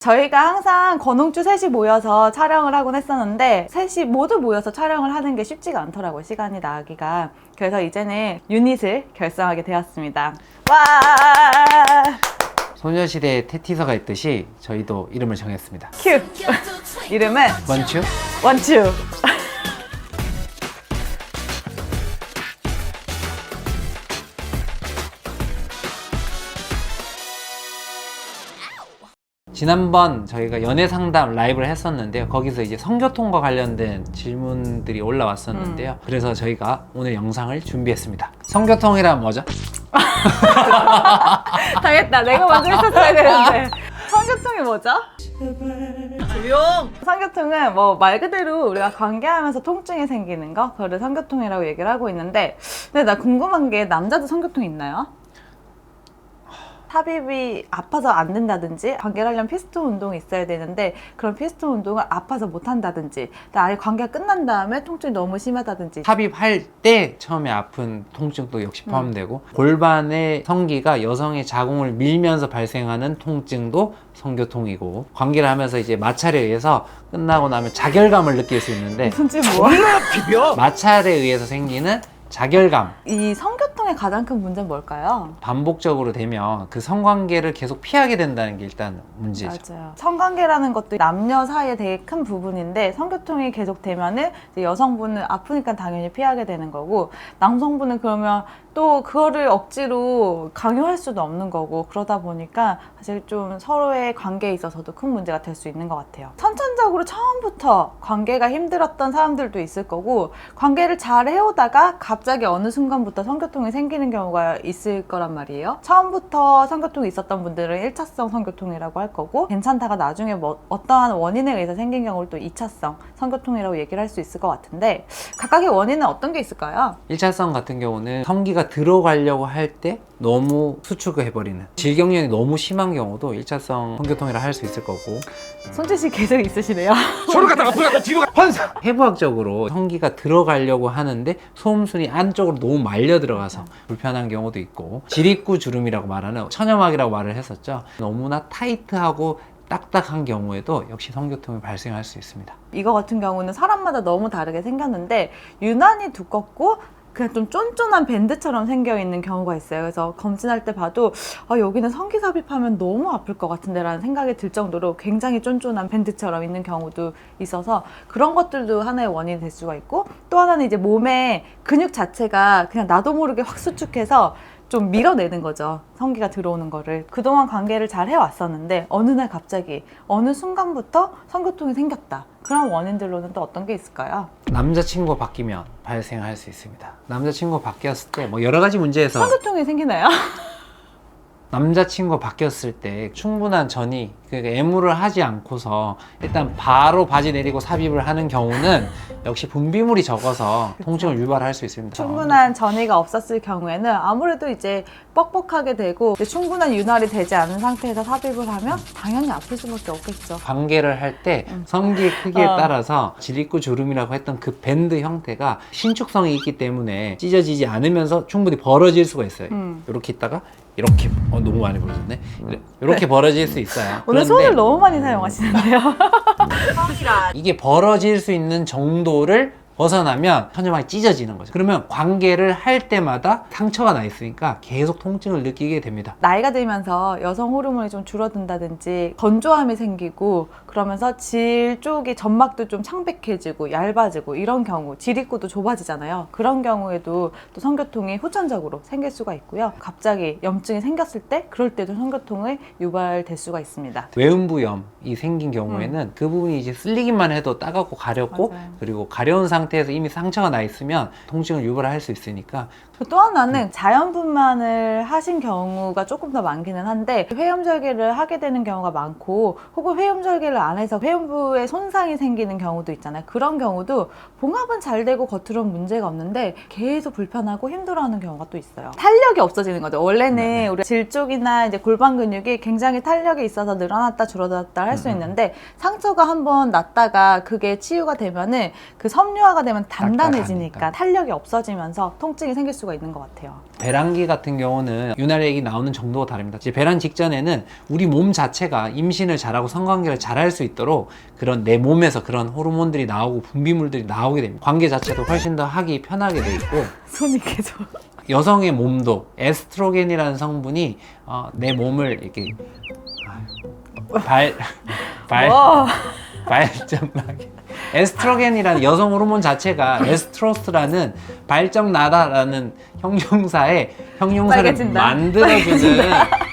저희가 항상 건홍주 셋이 모여서 촬영을 하곤 했었는데 셋이 모두 모여서 촬영을 하는 게 쉽지가 않더라고요. 시간이 나기가. 그래서 이제는 유닛을 결성하게 되었습니다. 와! 소녀시대에 테티서가 있듯이 저희도 이름을 정했습니다. 큐! 이름은 원추? 원추! 지난번 저희가 연애상담 라이브를 했었는데요. 거기서 이제 성교통과 관련된 질문들이 올라왔었는데요. 그래서 저희가 오늘 영상을 준비했습니다. 성교통이란 뭐죠? 당했다. 내가 먼저 했었어야 되는데. 성교통이 뭐죠? 조용! 성교통은 뭐 말 그대로 우리가 관계하면서 통증이 생기는 거, 그거를 성교통이라고 얘기를 하고 있는데, 근데 나 궁금한 게 남자도 성교통 있나요? 삽입이 아파서 안 된다든지, 관계를 하려면 피스톤 운동이 있어야 되는데 그런 피스톤 운동을 아파서 못 한다든지, 아예 관계가 끝난 다음에 통증이 너무 심하다든지. 삽입할 때 처음에 아픈 통증도 역시 포함되고 골반의 성기가 여성의 자궁을 밀면서 발생하는 통증도 성교통이고, 관계를 하면서 이제 마찰에 의해서 끝나고 나면 자결감을 느낄 수 있는데 손짓 뭐야? 마찰에 의해서 생기는 자결감. 이 성교통의 가장 큰 문제는 뭘까요? 반복적으로 되면 그 성관계를 계속 피하게 된다는 게 일단 문제죠. 맞아요. 성관계라는 것도 남녀 사이에 되게 큰 부분인데, 성교통이 계속 되면은 이제 여성분은 아프니까 당연히 피하게 되는 거고, 남성분은 그러면 또 그거를 억지로 강요할 수도 없는 거고, 그러다 보니까 사실 좀 서로의 관계에 있어서도 큰 문제가 될 수 있는 것 같아요. 선천적으로 처음부터 관계가 힘들었던 사람들도 있을 거고, 관계를 잘 해오다가 갑자기 어느 순간부터 성교통이 생기는 경우가 있을 거란 말이에요. 처음부터 성교통이 있었던 분들은 1차성 성교통이라고 할 거고, 괜찮다가 나중에 뭐 어떠한 원인에 의해서 생긴 경우를 또 2차성 성교통이라고 얘기를 할 수 있을 것 같은데, 각각의 원인은 어떤 게 있을까요? 1차성 같은 경우는 성기가 들어가려고 할 때 너무 수축을 해버리는, 질경련이 너무 심한 경우도 1차성 성교통이라 할 수 있을 거고. 손짓이 계속 있으시네요. 서로 갔다가 앞으로 갔다 뒤로 가 환상. 해부학적으로 성기가 들어가려고 하는데 소음순이 안쪽으로 너무 말려 들어가서 불편한 경우도 있고, 지립구 주름이라고 말하는 천여막이라고 말을 했었죠. 너무나 타이트하고 딱딱한 경우에도 역시 성교통이 발생할 수 있습니다. 이거 같은 경우는 사람마다 너무 다르게 생겼는데, 유난히 두껍고 그냥 좀 쫀쫀한 밴드처럼 생겨있는 경우가 있어요. 그래서 검진할 때 봐도 여기는 성기 삽입하면 너무 아플 것 같은데 라는 생각이 들 정도로 굉장히 쫀쫀한 밴드처럼 있는 경우도 있어서, 그런 것들도 하나의 원인이 될 수가 있고, 또 하나는 이제 몸의 근육 자체가 그냥 나도 모르게 확 수축해서 좀 밀어내는 거죠. 성기가 들어오는 거를. 그동안 관계를 잘 해왔었는데 어느 날 갑자기 어느 순간부터 성교통이 생겼다. 그런 원인들로는 또 어떤 게 있을까요? 남자친구가 바뀌면 발생할 수 있습니다. 남자친구가 바뀌었을 때 뭐 여러 가지 문제에서 성교통이 생기나요? 남자친구가 바뀌었을 때 충분한 전이, 그러니까 애무를 하지 않고서 일단 바로 바지 내리고 삽입을 하는 경우는 역시 분비물이 적어서 통증을 유발할 수 있습니다. 충분한 전이가 없었을 경우에는 아무래도 이제 뻑뻑하게 되고, 이제 충분한 윤활이 되지 않은 상태에서 삽입을 하면 당연히 아플 수밖에 없겠죠. 관계를 할 때 성기의 크기에 따라서 지립구 주름이라고 했던 그 밴드 형태가 신축성이 있기 때문에 찢어지지 않으면서 충분히 벌어질 수가 있어요. 이렇게 있다가 이렇게, 너무 많이 벌어졌네. 이렇게 벌어질 수 있어요. 오늘 손을 너무 많이 사용하시는데요. 이게 벌어질 수 있는 정도를 벗어나면 천여막이 찢어지는 거죠. 그러면 관계를 할 때마다 상처가 나 있으니까 계속 통증을 느끼게 됩니다. 나이가 들면서 여성 호르몬이 좀 줄어든다든지 건조함이 생기고, 그러면서 질 쪽이 점막도 좀 창백해지고 얇아지고, 이런 경우, 지립구도 좁아지잖아요. 그런 경우에도 또 성교통이 후천적으로 생길 수가 있고요. 갑자기 염증이 생겼을 때, 그럴 때도 성교통이 유발될 수가 있습니다. 외음부염이 생긴 경우에는 그 부분이 이제 쓸리기만 해도 따갑고 가렵고, 맞아요. 그리고 가려운 상태에서 이미 상처가 나 있으면 통증을 유발할 수 있으니까. 또 하나는 자연분만을 하신 경우가 조금 더 많기는 한데, 회음절개를 하게 되는 경우가 많고, 혹은 회음절개를 안에서 회음부에 손상이 생기는 경우도 있잖아요. 그런 경우도 봉합은 잘 되고 겉으로는 문제가 없는데 계속 불편하고 힘들어하는 경우가 또 있어요. 탄력이 없어지는 거죠. 원래는 네네. 우리 질 쪽이나 이제 골반 근육이 굉장히 탄력이 있어서 늘어났다 줄어들었다 할 수 있는데 상처가 한번 났다가 그게 치유가 되면은 그 섬유화가 되면 단단해지니까 딱딱하니까. 탄력이 없어지면서 통증이 생길 수가 있는 것 같아요. 배란기 같은 경우는 윤활액이 나오는 정도가 다릅니다. 이제 배란 직전에는 우리 몸 자체가 임신을 잘하고 성관계를 잘할 수 있도록 그런 내 몸에서 그런 호르몬들이 나오고 분비물들이 나오게 됩니다. 관계 자체도 훨씬 더 하기 편하게 돼 있고 손이 계속 여성의 몸도 에스트로겐이라는 성분이 내 몸을 이렇게 와. 발전나게 에스트로겐이라는 여성 호르몬 자체가 에스트로스라는 발정나다라는 형용사를 빨개진다. 만들어주는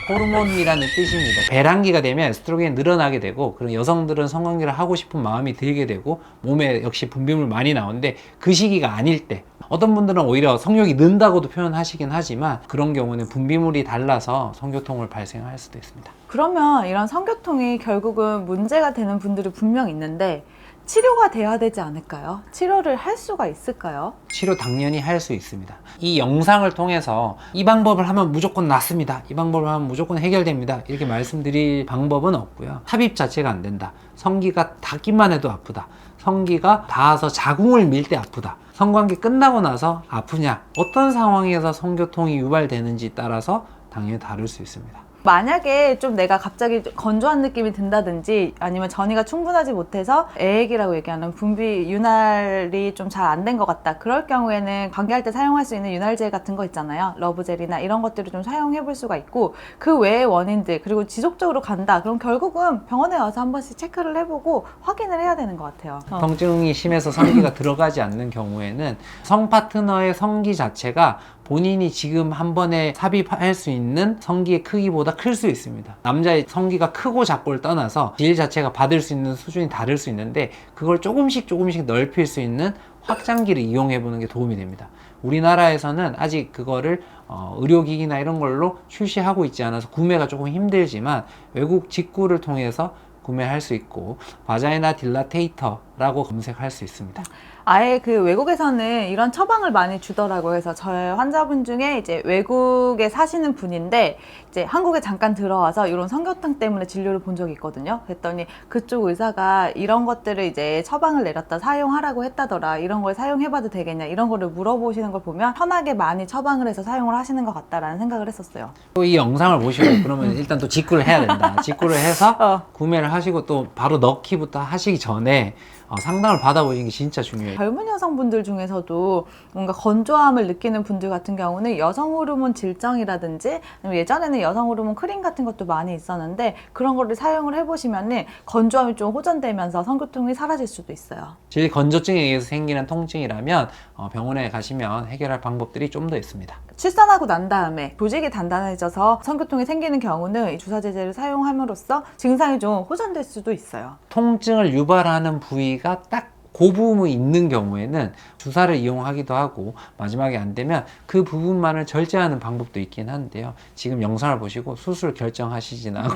호르몬이라는 뜻입니다. 배란기가 되면 에스트로겐이 늘어나게 되고 그런 여성들은 성관계를 하고 싶은 마음이 들게 되고 몸에 역시 분비물 많이 나오는데 그 시기가 아닐 때 어떤 분들은 오히려 성욕이 는다고도 표현하시긴 하지만 그런 경우는 분비물이 달라서 성교통을 발생할 수도 있습니다. 그러면 이런 성교통이 결국은 문제가 되는 분들이 분명 있는데 치료가 돼야 되지 않을까요? 치료를 할 수가 있을까요? 치료 당연히 할 수 있습니다. 이 영상을 통해서 이 방법을 하면 무조건 낫습니다. 이 방법을 하면 무조건 해결됩니다. 이렇게 말씀드릴 방법은 없고요. 삽입 자체가 안 된다. 성기가 닿기만 해도 아프다. 성기가 닿아서 자궁을 밀 때 아프다. 성관계 끝나고 나서 아프냐? 어떤 상황에서 성교통이 유발되는지 따라서 당연히 다를 수 있습니다. 만약에 좀 내가 갑자기 건조한 느낌이 든다든지 아니면 전이가 충분하지 못해서 애액이라고 얘기하는 분비 윤활이 좀 잘 안 된 것 같다. 그럴 경우에는 관계할 때 사용할 수 있는 윤활제 같은 거 있잖아요. 러브젤이나 이런 것들을 좀 사용해 볼 수가 있고 그 외의 원인들 그리고 지속적으로 간다. 그럼 결국은 병원에 와서 한 번씩 체크를 해보고 확인을 해야 되는 것 같아요. 통증이 심해서 성기가 들어가지 않는 경우에는 성 파트너의 성기 자체가 본인이 지금 한 번에 삽입할 수 있는 성기의 크기보다 클 수 있습니다. 남자의 성기가 크고 작고를 떠나서 질 자체가 받을 수 있는 수준이 다를 수 있는데 그걸 조금씩 넓힐 수 있는 확장기를 이용해 보는 게 도움이 됩니다. 우리나라에서는 아직 그거를 의료기기나 이런 걸로 출시하고 있지 않아서 구매가 조금 힘들지만 외국 직구를 통해서 구매할 수 있고 바자이나 딜라테이터라고 검색할 수 있습니다. 아예 그 외국에서는 이런 처방을 많이 주더라고요. 그래서 저의 환자분 중에 이제 외국에 사시는 분인데 이제 한국에 잠깐 들어와서 이런 성교통 때문에 진료를 본 적이 있거든요. 그랬더니 그쪽 의사가 이런 것들을 이제 처방을 내렸다 사용하라고 했다더라. 이런 걸 사용해봐도 되겠냐 이런 거를 물어보시는 걸 보면 편하게 많이 처방을 해서 사용을 하시는 것 같다라는 생각을 했었어요. 또 이 영상을 보시고 그러면 일단 또 직구를 해야 된다. 직구를 해서 구매를 하시고 또 바로 넣기부터 하시기 전에 상담을 받아보시는 게 진짜 중요해요. 젊은 여성분들 중에서도 뭔가 건조함을 느끼는 분들 같은 경우는 여성 호르몬 질정이라든지 아니면 예전에는 여성 호르몬 크림 같은 것도 많이 있었는데 그런 거를 사용을 해보시면은 건조함이 좀 호전되면서 성교통이 사라질 수도 있어요. 질 건조증에 의해서 생기는 통증이라면 병원에 가시면 해결할 방법들이 좀 더 있습니다. 출산하고 난 다음에 조직이 단단해져서 성교통이 생기는 경우는 이 주사제제를 사용함으로써 증상이 좀 호전될 수도 있어요. 통증을 유발하는 부위가 딱 그 부분이 있는 경우에는 주사를 이용하기도 하고 마지막에 안 되면 그 부분만을 절제하는 방법도 있긴 한데요. 지금 영상을 보시고 수술 결정하시진 않고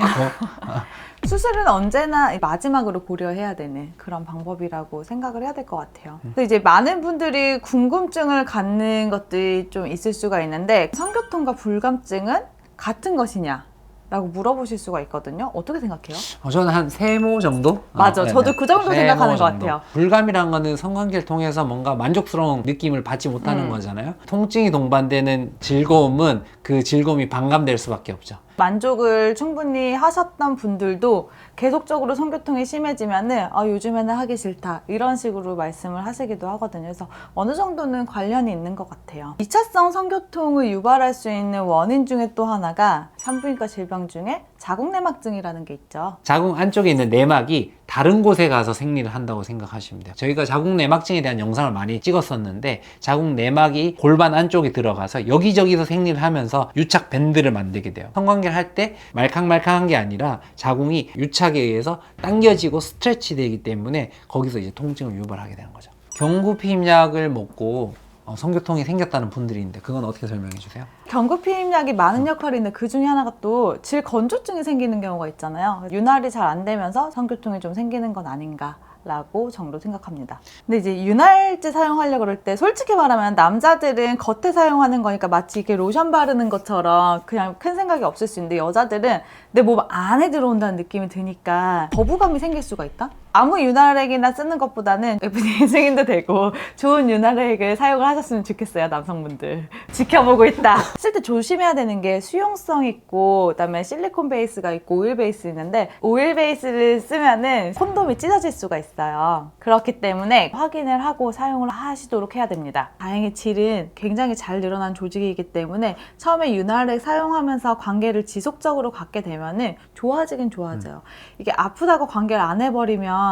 수술은 언제나 마지막으로 고려해야 되는 그런 방법이라고 생각을 해야 될 것 같아요. 근데 이제 많은 분들이 궁금증을 갖는 것들이 좀 있을 수가 있는데 성교통과 불감증은 같은 것이냐? 라고 물어보실 수가 있거든요. 어떻게 생각해요? 저는 한 세모 정도? 맞아. 네네. 저도 그 정도 세모 생각하는 것 정도. 같아요. 불감이란 거는 성관계를 통해서 뭔가 만족스러운 느낌을 받지 못하는 거잖아요. 통증이 동반되는 즐거움은 그 즐거움이 반감될 수밖에 없죠. 만족을 충분히 하셨던 분들도 계속적으로 성교통이 심해지면은 요즘에는 하기 싫다 이런 식으로 말씀을 하시기도 하거든요. 그래서 어느 정도는 관련이 있는 것 같아요. 2차성 성교통을 유발할 수 있는 원인 중에 또 하나가 산부인과 질병 중에 자궁내막증이라는 게 있죠. 자궁 안쪽에 있는 내막이 다른 곳에 가서 생리를 한다고 생각하시면 돼요. 저희가 자궁 내막증에 대한 영상을 많이 찍었었는데 자궁 내막이 골반 안쪽에 들어가서 여기저기서 생리를 하면서 유착 밴드를 만들게 돼요. 성관계를 할 때 말캉말캉한 게 아니라 자궁이 유착에 의해서 당겨지고 스트레치 되기 때문에 거기서 이제 통증을 유발하게 되는 거죠. 경구피임약을 먹고 성교통이 생겼다는 분들이 있는데 그건 어떻게 설명해 주세요? 경구피임약이 많은 역할이 있는데 그 중에 하나가 또 질건조증이 생기는 경우가 있잖아요. 윤활이 잘 안 되면서 성교통이 좀 생기는 건 아닌가 라고 정도 생각합니다. 근데 이제 윤활제 사용하려고 그럴 때 솔직히 말하면 남자들은 겉에 사용하는 거니까 마치 이렇게 로션 바르는 것처럼 그냥 큰 생각이 없을 수 있는데 여자들은 내 몸 안에 들어온다는 느낌이 드니까 거부감이 생길 수가 있다? 아무 윤활액이나 쓰는 것보다는 FDA 승인도 되고 좋은 윤활액을 사용을 하셨으면 좋겠어요, 남성분들. 지켜보고 있다. 쓸 때 조심해야 되는 게 수용성 있고 그다음에 실리콘 베이스가 있고 오일 베이스 있는데 오일 베이스를 쓰면은 콘돔이 찢어질 수가 있어요. 그렇기 때문에 확인을 하고 사용을 하시도록 해야 됩니다. 다행히 질은 굉장히 잘 늘어난 조직이기 때문에 처음에 윤활액 사용하면서 관계를 지속적으로 갖게 되면은 좋아지긴 좋아져요. 이게 아프다고 관계를 안 해버리면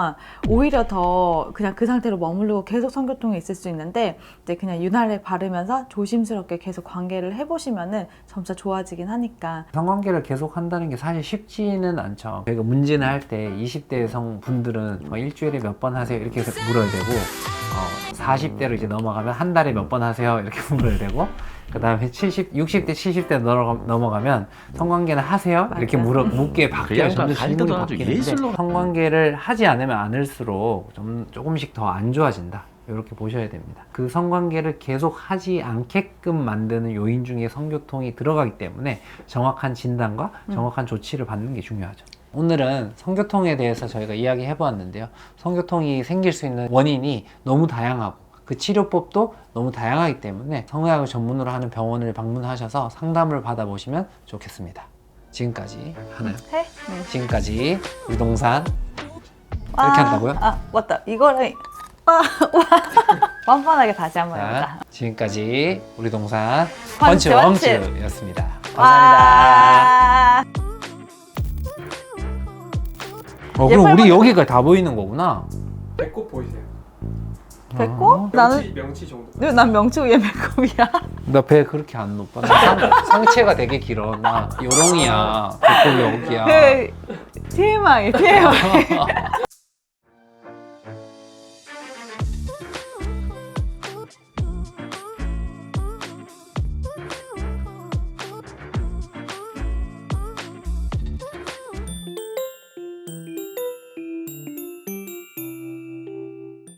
오히려 더 그냥 그 상태로 머무르고 계속 성교통이 있을 수 있는데 이제 그냥 윤활액 바르면서 조심스럽게 계속 관계를 해보시면은 점차 좋아지긴 하니까. 성관계를 계속 한다는 게 사실 쉽지는 않죠. 저희가 문진을 할 때 20대 여성분들은 일주일에 몇 번 하세요 이렇게 물어야 되고 40대로 이제 넘어가면 한 달에 몇 번 하세요 이렇게 물어야 되고 그 다음에 60대 70대 넘어가면 성관계는 하세요? 이렇게 묻게 바뀌어요. 점점 질문이 바뀌는데 성관계를 하지 않으면 않을수록 조금씩 더 안 좋아진다. 이렇게 보셔야 됩니다. 그 성관계를 계속 하지 않게끔 만드는 요인 중에 성교통이 들어가기 때문에 정확한 진단과 정확한 조치를 받는 게 중요하죠. 오늘은 성교통에 대해서 저희가 이야기해 보았는데요. 성교통이 생길 수 있는 원인이 너무 다양하고 그 치료법도 너무 다양하기 때문에 성의학을 전문으로 하는 병원을 방문하셔서 상담을 받아보시면 좋겠습니다. 지금까지 하나요? 해? 지금까지 우리 동산 와, 이렇게 한다고요? 아 맞다. 이거를 뻔뻔하게 다시 한번 해보자. 자, 지금까지 우리 동산 펀치 펀치였습니다. 감사합니다. 와. 그럼 우리 여기가 다 보이는 거구나. 배꼽 보이세요? 배꼽? 나는 명치 정도. 난 명치 위에 배꼽이야. 나 배 그렇게 안 높아. 나 상체가 되게 길어. 나 요롱이야. 배꼽이 여기야. TMI.